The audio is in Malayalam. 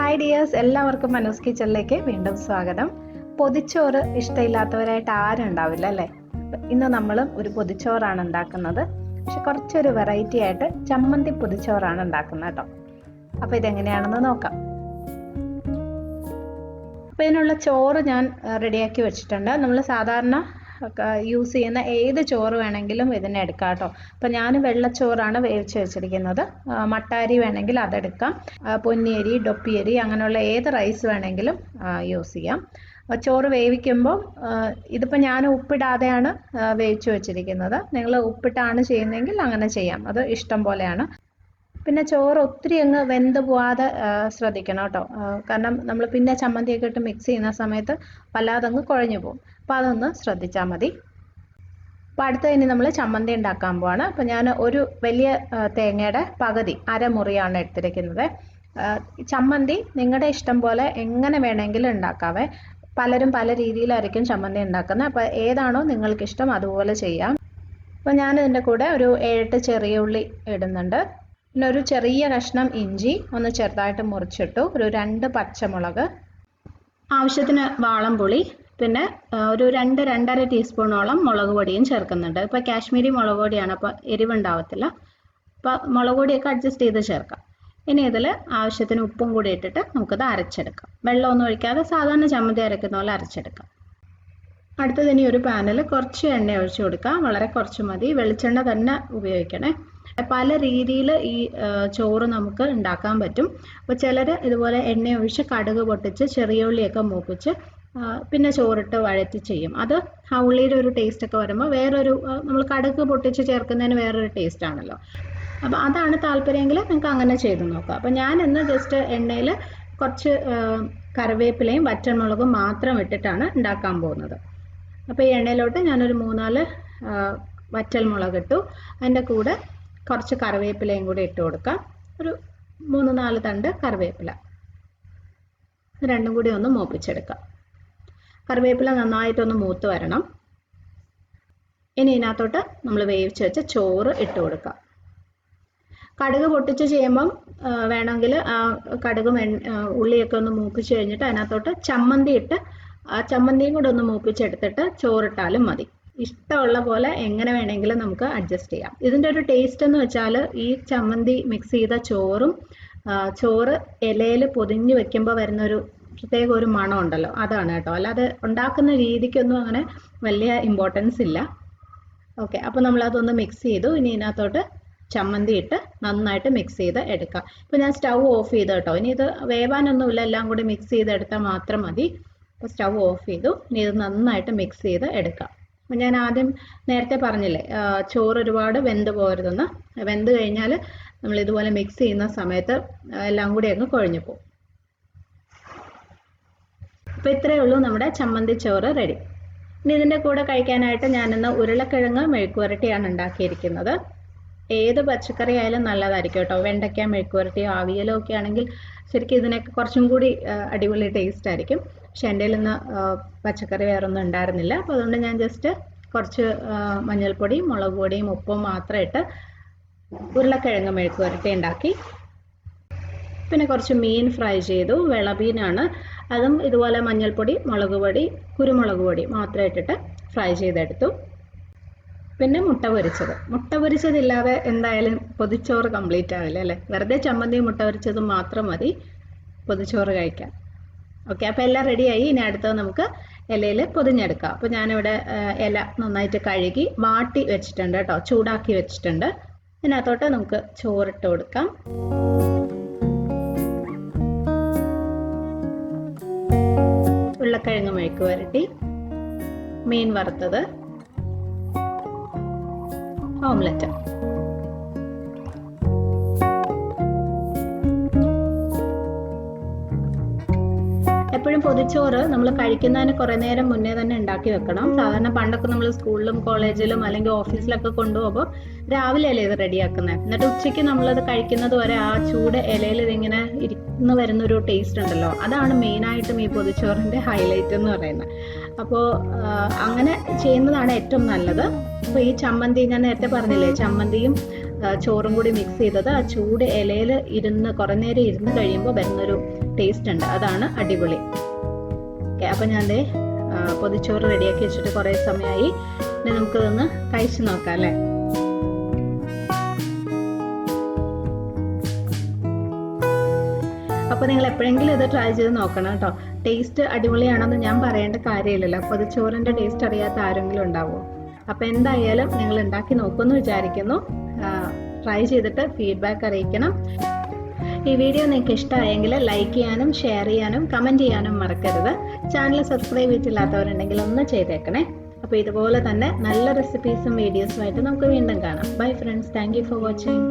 ഹായ് ഡിയേഴ്സ്, എല്ലാവർക്കും മനോസ് കിച്ചണിലേക്ക് വീണ്ടും സ്വാഗതം. പൊതിച്ചോറ് ഇഷ്ടമില്ലാത്തവരായിട്ട് ആരും ഉണ്ടാവില്ല അല്ലേ? ഇന്ന് നമ്മൾ ഒരു പൊതിച്ചോറാണ് ഉണ്ടാക്കുന്നത്. പക്ഷെ കുറച്ചൊരു വെറൈറ്റി ആയിട്ട് ചമ്മന്തി പൊതിച്ചോറാണ് ഉണ്ടാക്കുന്നത് കേട്ടോ. അപ്പോൾ ഇതെങ്ങനെയാണെന്ന് നോക്കാം. അപ്പോൾ ഇതിനുള്ള ചോറ് ഞാൻ റെഡിയാക്കി വെച്ചിട്ടുണ്ട്. നമ്മൾ സാധാരണ യൂസ് ചെയ്യുന്ന ഏത് ചോറ് വേണമെങ്കിലും ഇതിനെ എടുക്കാം കേട്ടോ. അപ്പം ഞാൻ വെള്ളച്ചോറാണ് വേവിച്ച് വെച്ചിരിക്കുന്നത്. മട്ടാരി വേണമെങ്കിൽ അതെടുക്കാം, പൊന്നിയരി, ഡൊപ്പിയരി അങ്ങനെയുള്ള ഏത് റൈസ് വേണമെങ്കിലും യൂസ് ചെയ്യാം. ചോറ് വേവിക്കുമ്പോൾ ഇതിപ്പോൾ ഞാൻ ഉപ്പിടാതെയാണ് വേവിച്ച് വെച്ചിരിക്കുന്നത്. നിങ്ങൾ ഉപ്പിട്ടാണ് ചെയ്യുന്നതെങ്കിൽ അങ്ങനെ ചെയ്യാം, അത് ഇഷ്ടം പോലെയാണ്. പിന്നെ ചോറ് ഒത്തിരി അങ്ങ് വെന്ത് പോവാതെ ശ്രദ്ധിക്കണം കേട്ടോ. കാരണം നമ്മൾ പിന്നെ ചമ്മന്തിയൊക്കെ ഇട്ട് മിക്സ് ചെയ്യുന്ന സമയത്ത് വല്ലാതെ അങ്ങ് കുഴഞ്ഞു പോകും. അപ്പോൾ അതൊന്ന് ശ്രദ്ധിച്ചാൽ മതി. അപ്പോൾ അടുത്ത ഇനി നമ്മൾ ചമ്മന്തി ഉണ്ടാക്കാൻ പോവാണ്. അപ്പോൾ ഞാൻ ഒരു വലിയ തേങ്ങയുടെ പകുതി അരമുറിയാണ് എടുത്തിരിക്കുന്നത്. ചമ്മന്തി നിങ്ങളുടെ ഇഷ്ടം പോലെ എങ്ങനെ വേണമെങ്കിലും ഉണ്ടാക്കാവേ. പലരും പല രീതിയിലായിരിക്കും ചമ്മന്തി ഉണ്ടാക്കുന്നത്. അപ്പോൾ ഏതാണോ നിങ്ങൾക്കിഷ്ടം അതുപോലെ ചെയ്യാം. അപ്പോൾ ഞാനിതിൻ്റെ കൂടെ ഒരു 7 ചെറിയ ഉള്ളി ഇടുന്നുണ്ട്. പിന്നെ ഒരു ചെറിയ കഷ്ണം ഇഞ്ചി ഒന്ന് ചെറുതായിട്ട് മുറിച്ചിട്ടു. ഒരു 2 പച്ചമുളക്, ആവശ്യത്തിന് വാളംപുളി, പിന്നെ ഒരു 2-2.5 ടീസ്പൂണോളം മുളക് പൊടിയും ചേർക്കുന്നുണ്ട്. ഇപ്പോൾ കാശ്മീരി മുളക് പൊടിയാണ്, അപ്പോൾ എരിവുണ്ടാവത്തില്ല. അപ്പോൾ മുളക് പൊടിയൊക്കെ അഡ്ജസ്റ്റ് ചെയ്ത് ചേർക്കാം. ഇനി ഇതിൽ ആവശ്യത്തിന് ഉപ്പും കൂടി ഇട്ടിട്ട് നമുക്കിത് അരച്ചെടുക്കാം. വെള്ളമൊന്നും ഒഴിക്കാതെ സാധാരണ ചമ്മന്തി അരയ്ക്കുന്ന പോലെ അരച്ചെടുക്കാം. അടുത്തത് ഇനി ഒരു പാനിൽ കുറച്ച് എണ്ണ ഒഴിച്ചു കൊടുക്കാം. വളരെ കുറച്ച് മതി, വെളിച്ചെണ്ണ തന്നെ ഉപയോഗിക്കണേ. പല രീതിയിൽ ഈ ചോറ് നമുക്ക് ഉണ്ടാക്കാൻ പറ്റും. അപ്പോൾ ചിലർ ഇതുപോലെ എണ്ണ ഒഴിച്ച് കടുക് പൊട്ടിച്ച് ചെറിയ ഉള്ളിയൊക്കെ മൂപ്പിച്ച് പിന്നെ ചോറിട്ട് വഴറ്റി ചെയ്യും. അത് ആ ഉള്ളിയുടെ ഒരു ടേസ്റ്റ് ഒക്കെ വരുമ്പോൾ വേറൊരു, നമ്മൾ കടുക് പൊട്ടിച്ച് ചേർക്കുന്നതിന് വേറൊരു ടേസ്റ്റ് ആണല്ലോ. അപ്പോൾ അതാണ് താല്പര്യമെങ്കിൽ നിങ്ങൾക്ക് അങ്ങനെ ചെയ്ത് നോക്കാം. അപ്പോൾ ഞാൻ ഇന്ന് ജസ്റ്റ് എണ്ണയിൽ കുറച്ച് കറിവേപ്പിലയും വറ്റൽമുളകും മാത്രം ഇട്ടിട്ടാണ് ഉണ്ടാക്കാൻ പോകുന്നത്. അപ്പോൾ ഈ എണ്ണയിലോട്ട് ഞാനൊരു 3-4 വറ്റൽമുളക് ഇട്ടു. അതിൻ്റെ കൂടെ കുറച്ച് കറിവേപ്പിലയും കൂടി ഇട്ട് കൊടുക്കാം. ഒരു 3-4 തണ്ട് കറിവേപ്പില, രണ്ടും കൂടി ഒന്ന് മൂപ്പിച്ചെടുക്കാം. കറിവേപ്പില നന്നായിട്ടൊന്ന് മൂത്ത് വരണം. ഇനി ഇതിനകത്തോട്ട് നമ്മൾ വേവിച്ച് വെച്ച ചോറ് ഇട്ട് കൊടുക്കാം. കടുക് പൊട്ടിച്ച് ചെയ്യുമ്പം വേണമെങ്കിൽ കടുകും ഉള്ളിയൊക്കെ ഒന്ന് മൂപ്പിച്ച് കഴിഞ്ഞിട്ട് അതിനകത്തോട്ട് ചമ്മന്തി ഇട്ട് ചമ്മന്തിയും കൂടെ ഒന്ന് മൂപ്പിച്ചെടുത്തിട്ട് ചോറിട്ടാലും മതി. ഇഷ്ടമുള്ള പോലെ എങ്ങനെ വേണമെങ്കിലും നമുക്ക് അഡ്ജസ്റ്റ് ചെയ്യാം. ഇതിൻ്റെ ഒരു ടേസ്റ്റ് എന്ന് വെച്ചാൽ ഈ ചമ്മന്തി മിക്സ് ചെയ്ത ചോറ് ഇലയിൽ പൊതിഞ്ഞ് വെക്കുമ്പോൾ വരുന്നൊരു പ്രത്യേക ഒരു മണം ഉണ്ടല്ലോ, അതാണ് കേട്ടോ. അല്ലാതെ ഉണ്ടാക്കുന്ന രീതിക്കൊന്നും അങ്ങനെ വലിയ ഇമ്പോർട്ടൻസ് ഇല്ല. ഓക്കെ, അപ്പോൾ നമ്മളതൊന്ന് മിക്സ് ചെയ്തു. ഇനി ഇതിനകത്തോട്ട് ചമ്മന്തി ഇട്ട് നന്നായിട്ട് മിക്സ് ചെയ്ത് എടുക്കാം. ഇപ്പോൾ ഞാൻ സ്റ്റൗ ഓഫ് ചെയ്തു കേട്ടോ. ഇനി ഇത് വേവാനൊന്നുമില്ല, എല്ലാം കൂടി മിക്സ് ചെയ്തെടുത്താൽ മാത്രം മതി. അപ്പോൾ സ്റ്റൗ ഓഫ് ചെയ്തു. ഇനി ഇത് നന്നായിട്ട് മിക്സ് ചെയ്ത് എടുക്കാം. അപ്പം ഞാൻ ആദ്യം നേരത്തെ പറഞ്ഞില്ലേ, ചോറ് ഒരുപാട് വെന്ത് പോകരുതെന്ന്. വെന്ത് കഴിഞ്ഞാൽ നമ്മൾ ഇതുപോലെ മിക്സ് ചെയ്യുന്ന സമയത്ത് എല്ലാം കൂടി അങ്ങ് കുഴഞ്ഞു പോകും. അപ്പോൾ ഇത്രയേ ഉള്ളൂ, നമ്മുടെ ചമ്മന്തി ചോറ് റെഡി. ഇനി ഇതിൻ്റെ കൂടെ കഴിക്കാനായിട്ട് ഞാനിന്ന് ഉരുളക്കിഴങ്ങ് മെഴുക്കുവരട്ടിയാണ് ഉണ്ടാക്കിയിരിക്കുന്നത്. ഏത് പച്ചക്കറി ആയാലും നല്ലതായിരിക്കും കേട്ടോ. വെണ്ടയ്ക്ക മെഴുക്കുവരട്ടിയോ അവിയലോ ഒക്കെ ആണെങ്കിൽ ശരിക്കും ഇതിനൊക്കെ കുറച്ചും കൂടി അടിപൊളി ടേസ്റ്റ് ആയിരിക്കും. പക്ഷെ എൻ്റെ കയ്യിൽ ഇന്ന് പച്ചക്കറി വേറൊന്നും ഉണ്ടായിരുന്നില്ല. അപ്പോൾ അതുകൊണ്ട് ഞാൻ ജസ്റ്റ് കുറച്ച് മഞ്ഞൾപ്പൊടിയും മുളക് പൊടിയും ഉപ്പും മാത്രം ഇട്ട് ഉരുളക്കിഴങ്ങ് മെഴുക്കുവരട്ടി ഉണ്ടാക്കി. പിന്നെ കുറച്ച് മീൻ ഫ്രൈ ചെയ്തു. വെളമീനാണ്, അതും ഇതുപോലെ മഞ്ഞൾപ്പൊടി, മുളക് പൊടി, കുരുമുളക് പൊടി മാത്രം ഇട്ടിട്ട് ഫ്രൈ ചെയ്തെടുത്തു. പിന്നെ മുട്ട പൊരിച്ചതില്ലാതെ എന്തായാലും പൊതിച്ചോറ് കംപ്ലീറ്റ് ആവില്ല അല്ലേ? വെറുതെ ചമ്മന്തിയും മുട്ട പൊരിച്ചതും മാത്രം മതി പൊതിച്ചോറ് കഴിക്കാൻ. ഓക്കെ, അപ്പോൾ എല്ലാം റെഡിയായി. ഇനി അടുത്തത് നമുക്ക് ഇലയിൽ പൊതിഞ്ഞെടുക്കാം. അപ്പോൾ ഞാനിവിടെ ഇല നന്നായിട്ട് കഴുകി വാട്ടി വെച്ചിട്ടുണ്ട് കേട്ടോ, ചൂടാക്കി വെച്ചിട്ടുണ്ട്. ഇതിനകത്തോട്ട് നമുക്ക് ചോറിട്ട് കൊടുക്കാം. ഉരുളക്കിഴങ്ങ് മെഴുക്ക് വരട്ടി, മീൻ വറുത്തത്, ഓംലെറ്റ്. എപ്പോഴും പൊതിച്ചോറ് നമ്മൾ കഴിക്കുന്നതിന് കുറേ നേരം മുന്നേ തന്നെ ഉണ്ടാക്കി വെക്കണം. സാധാരണ പണ്ടൊക്കെ നമ്മൾ സ്കൂളിലും കോളേജിലും അല്ലെങ്കിൽ ഓഫീസിലൊക്കെ കൊണ്ടുപോകുമ്പോൾ രാവിലെ അല്ലേ ഇത് റെഡിയാക്കുന്നത്. എന്നിട്ട് ഉച്ചയ്ക്ക് നമ്മളത് കഴിക്കുന്നത് വരെ ആ ചൂട് ഇലയിൽ ഇതിങ്ങനെ ഇരുന്ന് വരുന്നൊരു ടേസ്റ്റ് ഉണ്ടല്ലോ, അതാണ് മെയിനായിട്ടും ഈ പൊതിച്ചോറിൻ്റെ ഹൈലൈറ്റ് എന്ന് പറയുന്നത്. അപ്പോൾ അങ്ങനെ ചെയ്യുന്നതാണ് ഏറ്റവും നല്ലത്. അപ്പോൾ ഈ ചമ്മന്തി ഞാൻ നേരത്തെ പറഞ്ഞില്ലേ, ചമ്മന്തിയും ചോറും കൂടി മിക്സ് ചെയ്തത് ആ ചൂട് ഇലയിൽ ഇരുന്ന് കുറേ നേരം ഇരുന്ന് കഴിയുമ്പോൾ വരുന്നൊരു ടേസ്റ്റ് ഉണ്ട്, അതാണ് അടിപൊളി. ഓക്കെ, അപ്പം ഞാൻ ദേ പൊതിച്ചോറ് റെഡിയാക്കി വെച്ചിട്ട് കുറേ സമയമായി. ഇനി നമുക്കിതൊന്ന് കഴിച്ച് നോക്കാം അല്ലേ. അപ്പോൾ നിങ്ങൾ എപ്പോഴെങ്കിലും ഇത് ട്രൈ ചെയ്ത് നോക്കണം കേട്ടോ. ടേസ്റ്റ് അടിപൊളിയാണെന്ന് ഞാൻ പറയേണ്ട കാര്യമില്ലല്ലോ, പൊതിച്ചോറിൻ്റെ ടേസ്റ്റ് അറിയാത്ത ആരെങ്കിലും ഉണ്ടാവുമോ? അപ്പോൾ എന്തായാലും നിങ്ങൾ ഉണ്ടാക്കി നോക്കുമെന്ന് വിചാരിക്കുന്നു. ട്രൈ ചെയ്തിട്ട് ഫീഡ്ബാക്ക് അറിയിക്കണം. ഈ വീഡിയോ നിങ്ങൾക്ക് ഇഷ്ടമായെങ്കിൽ ലൈക്ക് ചെയ്യാനും ഷെയർ ചെയ്യാനും കമൻറ്റ് ചെയ്യാനും മറക്കരുത്. ചാനൽ സബ്സ്ക്രൈബ് ചെയ്തിട്ടില്ലാത്തവരുണ്ടെങ്കിൽ ഒന്ന് ചെയ്തേക്കണേ. അപ്പോൾ ഇതുപോലെ തന്നെ നല്ല റെസിപ്പീസും വീഡിയോസുമായിട്ട് നമുക്ക് വീണ്ടും കാണാം. Bye friends, thank you for watching.